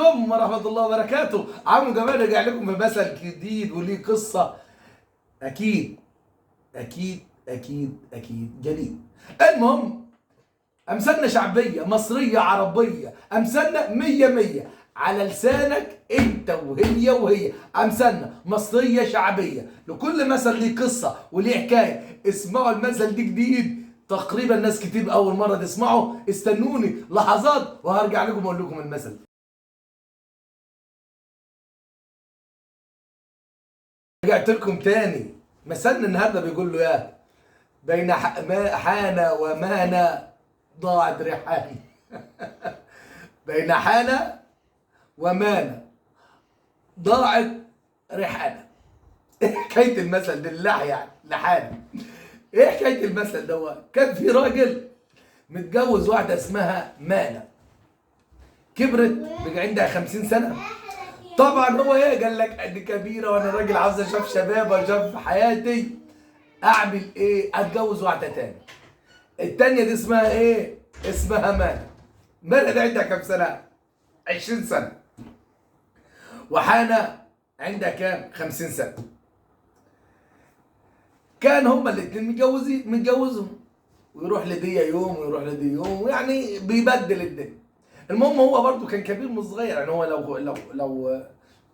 عليكم ورحمة الله وبركاته. عمو جمال رجع لكم بمثل جديد وليه قصة أكيد أكيد أكيد أكيد جديد. المهم، أمثالنا شعبية مصرية عربية، أمثالنا مية مية على لسانك أنت وهي وهي. أمثالنا مصرية شعبية، لكل مثل ليه قصة وليه حكاية. اسمعوا المثل ده جديد، تقريبا ناس كتير أول مرة تسمعه. استنوني لحظات وهرجع لكم أقول لكم المثل. رجعت لكم تاني. مثلنا النهارده بيقول له يا بين حان ومان ضاعت ريحاني. بين حان ومان ضاعت ريحانه. ايه حكايه المثل ده؟ اللح يعني لحانه. ايه حكايه المثل ده؟ كان في راجل متجوز واحده اسمها مانه، كبرت بقى عندها 50 سنه. طبعا هو ايه قال لك دي كبيره وانا راجل عاوز اشوف شباب واشوف حياتي، اعمل ايه؟ اتجوز واحده تاني. التانيه دي اسمها ايه؟ اسمها مانه. مانه دي عندها كام سنه؟ 20 سنه. وحانه عندها كام؟ 50 سنه. كان هما الاثنين متجوزهم، ويروح لدي يوم ويروح لدي يوم، يعني بيبدل الدنيا. المهم هو برضو كان كبير مش صغير، يعني هو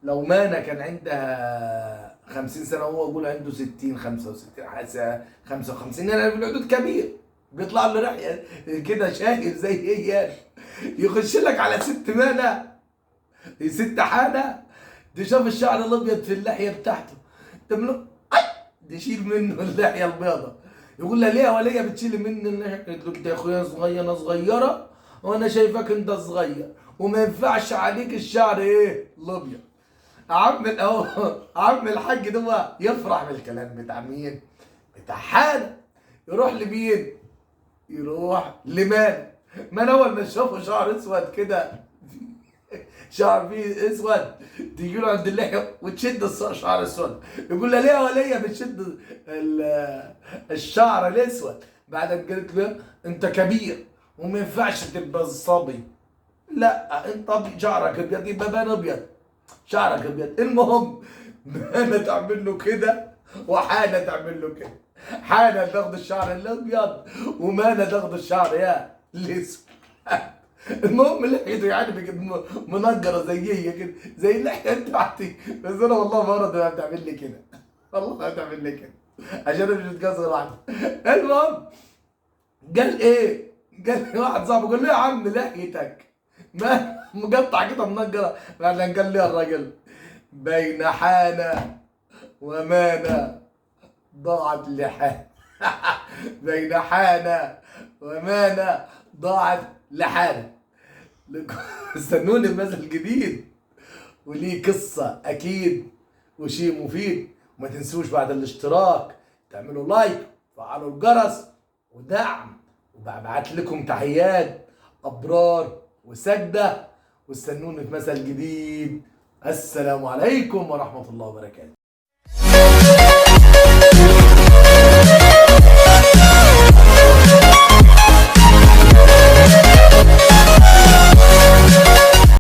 لو مانا كان عندها 50 سنه وهو يقول عنده 60 65 حاسه 55، يعني في الحدود كبير. بيطلع له رحله كده شاهر زي ايه يعني. يخش لك على ست مانا، ست حانه، تشوف الشعر الابيض في اللحيه بتاعته، تملك تشيل منه اللحيه البيضاء. يقول لها ليه يا وليه بتشيلي مني اللحيه؟ قالت له انت يا اخويا صغير، انا صغيره وانا شايفاك انت صغير وما ينفعش عليك الشعر ايه الابيض. عم الحاج ده يفرح بالكلام بتاع مين؟ بتاع حاله. يروح لمين؟ يروح لمان. مان اول ما شافه شعر اسود كده، شعر فيه اسود، تيجي له عند اللحيه وتشد الشعر الاسود. يقول لها ليه يا وليه بتشد الشعر الاسود؟ بعدين قالت له انت كبير وما ينفعش تبقى صبي. لا انت شعرك ابيض يبقى بان ابيض، شعرك ابيض. المهم مانا تعمل له كده وحانا تعمل له كده. حانا تاخد الشعر الابيض ومانا تاخد الشعر يا الاسود. المهم لحيته يعني بقت منجره زي هي كده، زي اللحيه بتاعتي. بس انا والله مرض ما بتعمل لي كده، والله ما بتعمل لي كده عشان انا مش متكسر واحده. المهم قال ايه؟ قال لي واحد صاحبه قال له يا عم لحيتك ما مقطع كده منجره. بعدين قال لي الراجل بين حانه ومانه ضاعت لحانه. بين حانه ومانه ضاعت لحانه. استنوني بمثل جديد وليه قصة أكيد وشيء مفيد. وما تنسوش بعد الاشتراك تعملوا لايك وفعلوا الجرس ودعم، وببعت لكم تحيات أبرار وسجدة. واستنوني في مثل جديد. السلام عليكم ورحمة الله وبركاته.